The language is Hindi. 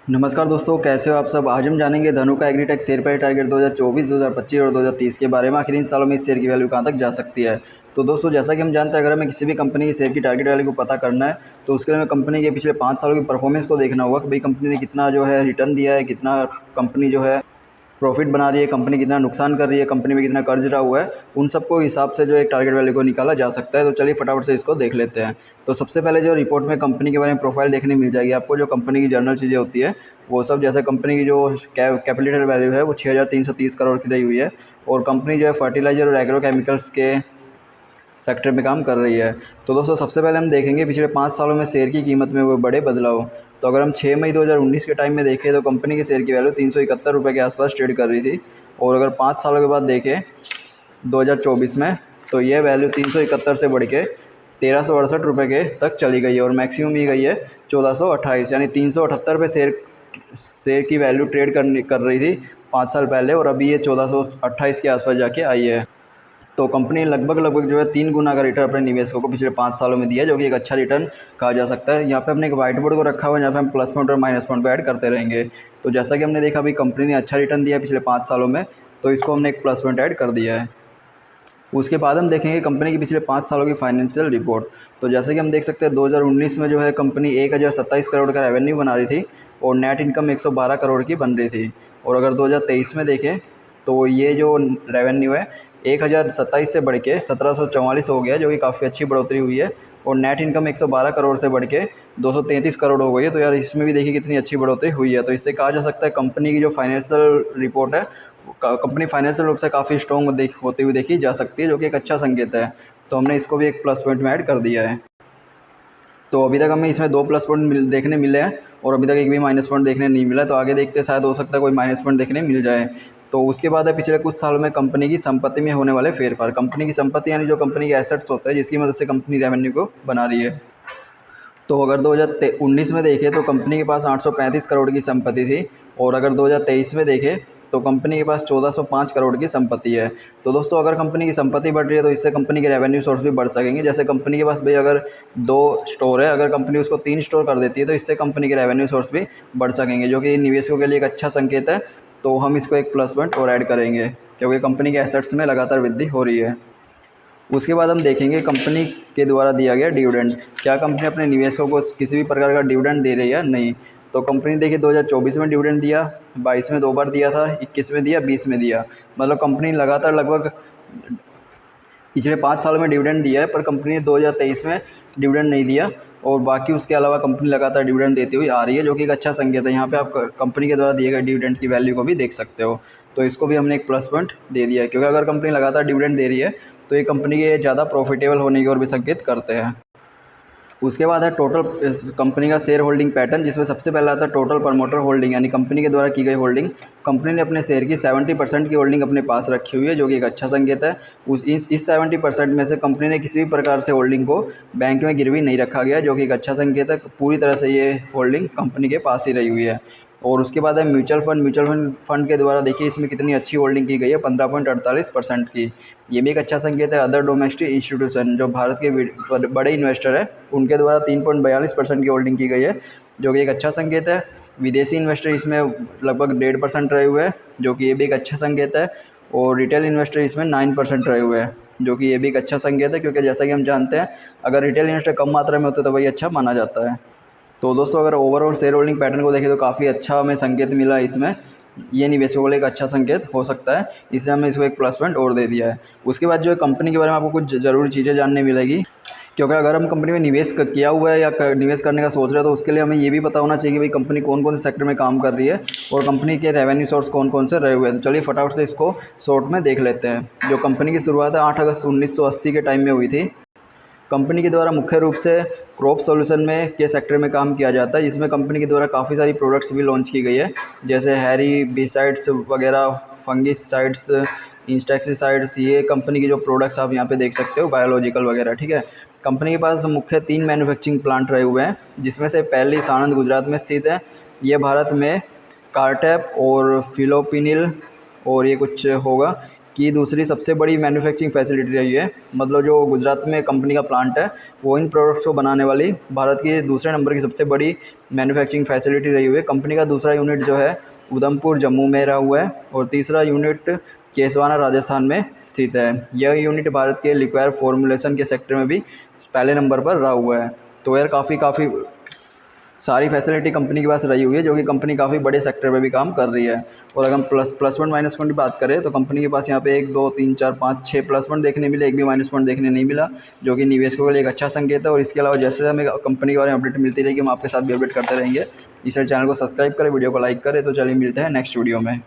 नमस्कार दोस्तों, कैसे हो आप सब। आज हम जानेंगे Dhanuka agritech share price target 2024, 2025 और 2030 के बारे में। आखिर इन सालों में इस शेयर की वैल्यू कहां तक जा सकती है। तो दोस्तों, जैसा कि हम जानते हैं, अगर हमें किसी भी कंपनी की शेयर की टारगेट वैल्यू को पता करना है तो उसके लिए हमें कंपनी के पिछले 5 सालों की परफॉर्मेंस को देखना होगा कि भाई कंपनी ने कितना जो है रिटर्न दिया है, कितना कंपनी जो है प्रॉफिट बना रही है, कंपनी कितना नुकसान कर रही है, कंपनी में कितना कर्ज रहा हुआ है। उन सबको हिसाब से जो एक टारगेट वैल्यू को निकाला जा सकता है। तो चलिए फटाफट से इसको देख लेते हैं। तो सबसे पहले जो रिपोर्ट में कंपनी के बारे में प्रोफाइल देखने मिल जाएगी आपको, जो कंपनी की जर्नल चीज़ें होती है वो सब। जैसे कंपनी की जो कैपिटल वैल्यू है वो 6,330 करोड़ की रही हुई है, और कंपनी जो है फर्टिलाइजर और एग्रो केमिकल्स के सेक्टर में काम कर रही है। तो दोस्तों, सबसे पहले हम देखेंगे पिछले 5 सालों में शेयर की कीमत में हुए बड़े बदलाव। तो अगर हम 6 मई 2019 के टाइम में देखें तो कंपनी के शेयर की वैल्यू 371 रुपये के आसपास ट्रेड कर रही थी, और अगर 5 सालों के बाद देखें 2024 में, तो यह वैल्यू 371 से बढ़ के 1368 रुपये के तक चली गई है, और मैक्सिमम ही गई है 1428, यानी 378 पे शेयर की वैल्यू ट्रेड कर रही थी 5 साल पहले, और अभी ये 1428 के आसपास जाके आई है। तो कंपनी लगभग जो है 3 गुना का रिटर्न अपने निवेशकों को पिछले 5 सालों में दिया है, जो कि एक अच्छा रिटर्न कहा जा सकता है। यहाँ पे हमने एक व्हाइट बोर्ड को रखा हुआ है, यहाँ पे हम प्लस पॉइंट और माइनस पॉइंट को ऐड करते रहेंगे। तो जैसा कि हमने देखा अभी कंपनी ने अच्छा रिटर्न दिया है पिछले 5 सालों में, तो इसको हमने एक प्लस पॉइंट ऐड कर दिया है। उसके बाद हम देखेंगे कंपनी की पिछले 5 सालों की फाइनेंशियल रिपोर्ट। तो जैसे कि हम देख सकते हैं 2019 में जो है कंपनी 1027 करोड़ का रेवेन्यू बना रही थी, और नेट इनकम 112 करोड़ की बन रही थी। और अगर 2023 में देखें तो ये जो रेवेन्यू है 1027 से बढ़ के 1744 हो गया, जो कि काफ़ी अच्छी बढ़ोतरी हुई है। और नेट इनकम 112 करोड़ से बढ़ के 233 करोड़ हो गई है। तो यार इसमें भी देखिए कितनी अच्छी बढ़ोतरी हुई है। तो इससे कहा जा सकता है कंपनी की जो फाइनेंशियल रिपोर्ट है, कंपनी फाइनेंशियल रूप से काफ़ी स्ट्रॉन्ग होती हुई देखी जा सकती है, जो कि एक अच्छा संकेत है। तो हमने इसको भी एक प्लस पॉइंट में ऐड कर दिया है। तो अभी तक हमें इसमें 2 प्लस पॉइंट देखने मिले हैं, और अभी तक एक भी माइनस पॉइंट देखने नहीं मिला। तो आगे देखते शायद हो सकता है कोई माइनस पॉइंट देखने मिल जाए। तो उसके बाद है पिछले कुछ सालों में कंपनी की संपत्ति में होने वाले फेरफार। कंपनी की संपत्ति यानी जो कंपनी के एसेट्स होते हैं, जिसकी मदद से कंपनी रेवेन्यू को बना रही है। तो अगर 2019 में देखें तो कंपनी के पास 835 करोड़ की संपत्ति थी, और अगर 2023 में देखें तो कंपनी के पास 1405 करोड़ की संपत्ति है। तो दोस्तों, अगर कंपनी की संपत्ति बढ़ रही है तो इससे कंपनी के रेवेन्यू सोर्स भी बढ़ सकेंगे। जैसे कंपनी के पास भाई अगर 2 स्टोर है, अगर कंपनी उसको 3 स्टोर कर देती है तो इससे कंपनी के रेवेन्यू सोर्स भी बढ़ सकेंगे, जो कि निवेशकों के लिए एक अच्छा संकेत है। तो हम इसको एक प्लस पॉइंट और ऐड करेंगे, क्योंकि कंपनी के एसेट्स में लगातार वृद्धि हो रही है। उसके बाद हम देखेंगे कंपनी के द्वारा दिया गया डिविडेंड। क्या कंपनी अपने निवेशकों को किसी भी प्रकार का डिविडेंड दे रही है? नहीं। तो कंपनी देखिए 2024 में डिविडेंड दिया, 22 में 2 बार दिया था, 21 में दिया, 20 में दिया। मतलब कंपनी लगातार लगभग पिछले 5 सालों में डिविडेंड दिया है, पर कंपनी ने 2023 में डिविडेंड नहीं दिया, और बाकी उसके अलावा कंपनी लगातार डिविडेंड देती हुई आ रही है, जो कि एक अच्छा संकेत है। यहाँ पे आप कंपनी के द्वारा दिए गए डिविडेंड की वैल्यू को भी देख सकते हो। तो इसको भी हमने एक प्लस पॉइंट दे दिया है, क्योंकि अगर कंपनी लगातार डिविडेंड दे रही है तो ये कंपनी के ज़्यादा प्रॉफिटेबल होने की ओर भी संकेत करते हैं। उसके बाद है टोटल कंपनी का शेयर होल्डिंग पैटर्न, जिसमें सबसे पहला आता है टोटल प्रमोटर होल्डिंग, यानी कंपनी के द्वारा की गई होल्डिंग। कंपनी ने अपने शेयर की 70% की होल्डिंग अपने पास रखी हुई है, जो कि एक अच्छा संकेत है। इस 70% में से कंपनी ने किसी भी प्रकार से होल्डिंग को बैंक में गिरवी नहीं रखा गया, जो कि एक अच्छा संकेत है। पूरी तरह से ये होल्डिंग कंपनी के पास ही रही हुई है। और उसके बाद है म्यूचुअल फंड के द्वारा देखिए इसमें कितनी अच्छी होल्डिंग की गई है, 15.48% की। ये भी एक अच्छा संकेत है। अदर डोमेस्टिक इंस्टीट्यूशन, जो भारत के बड़े इन्वेस्टर हैं, उनके द्वारा 3.42% की होल्डिंग की गई है, जो कि एक अच्छा संकेत है। विदेशी इन्वेस्टर इसमें लगभग 1.5% रहे हुए हैं, जो कि ये भी एक अच्छा संकेत है। और रिटेल इन्वेस्टर इसमें 9% रहे हुए हैं, जो कि ये भी एक अच्छा संकेत है, क्योंकि जैसा कि हम जानते हैं अगर रिटेल इन्वेस्टर कम मात्रा में होते तो वही अच्छा माना जाता है। तो दोस्तों, अगर ओवरऑल शेयर होल्डिंग पैटर्न को देखें तो काफ़ी अच्छा हमें संकेत मिला इसमें। ये निवेशकों के लिए एक अच्छा संकेत हो सकता है, इसलिए हमने इसको एक प्लस पॉइंट और दे दिया है। उसके बाद जो है कंपनी के बारे में आपको कुछ ज़रूरी चीज़ें जानने मिलेगी, क्योंकि अगर हम कंपनी में निवेश किया हुआ है या निवेश करने का सोच रहे हैं तो उसके लिए हमें ये भी पता होना चाहिए कि भाई कंपनी कौन कौन से सेक्टर में काम कर रही है, और कंपनी के रेवेन्यू सोर्स कौन कौन से रहे हुए हैं। तो चलिए फटाफट से इसको शॉर्ट में देख लेते हैं। जो कंपनी की शुरुआत है 8 अगस्त 1980 के टाइम में हुई थी। कंपनी के द्वारा मुख्य रूप से क्रॉप सॉल्यूशन में के सेक्टर में काम किया जाता है, जिसमें कंपनी के द्वारा काफ़ी सारी प्रोडक्ट्स भी लॉन्च की गई है, जैसे हैरी बिसाइड्स वगैरह, फंगिसाइड्स, इंसेक्टिसाइड्स। ये कंपनी की जो प्रोडक्ट्स आप यहाँ पे देख सकते हो, बायोलॉजिकल वगैरह, ठीक है। कंपनी के पास मुख्य 3 मैन्युफैक्चरिंग प्लांट रहे हुए हैं, जिसमें से पहली साणंद गुजरात में स्थित है। ये भारत में कार्टेप और फिलोपिनिल और ये कुछ होगा, की दूसरी सबसे बड़ी मैन्युफैक्चरिंग फैसिलिटी रही है। मतलब जो गुजरात में कंपनी का प्लांट है वो इन प्रोडक्ट्स को बनाने वाली भारत की दूसरे नंबर की सबसे बड़ी मैन्युफैक्चरिंग फैसिलिटी रही हुई है। कंपनी का दूसरा यूनिट जो है उधमपुर जम्मू में रहा हुआ है और तीसरा यूनिट केसवाना राजस्थान में स्थित है। यह यूनिट भारत के लिक्वायर फॉर्मुलेशन के सेक्टर में भी पहले नंबर पर रहा हुआ है। तो यार काफ़ी सारी फैसिलिटी कंपनी के पास रही हुई है, जो कि कंपनी काफ़ी बड़े सेक्टर पे भी काम कर रही है। और अगर हम प्लस पॉइंट माइनस पॉइंट की बात करें तो कंपनी के पास यहाँ पे 1 2 3 4 5 6 प्लस पॉइंट देखने मिले, एक भी माइनस पॉइंट देखने नहीं मिला, जो कि निवेशकों के लिए एक अच्छा संकेत है। और इसके अलावा जैसे हमें कंपनी के बारे में अपडेट मिलती रहेगी हम आपके साथ भी अपडेट करते रहेंगे। इसलिए चैनल को सब्सक्राइब करें, वीडियो को लाइक करें। तो चलिए मिलते हैं नेक्स्ट वीडियो में।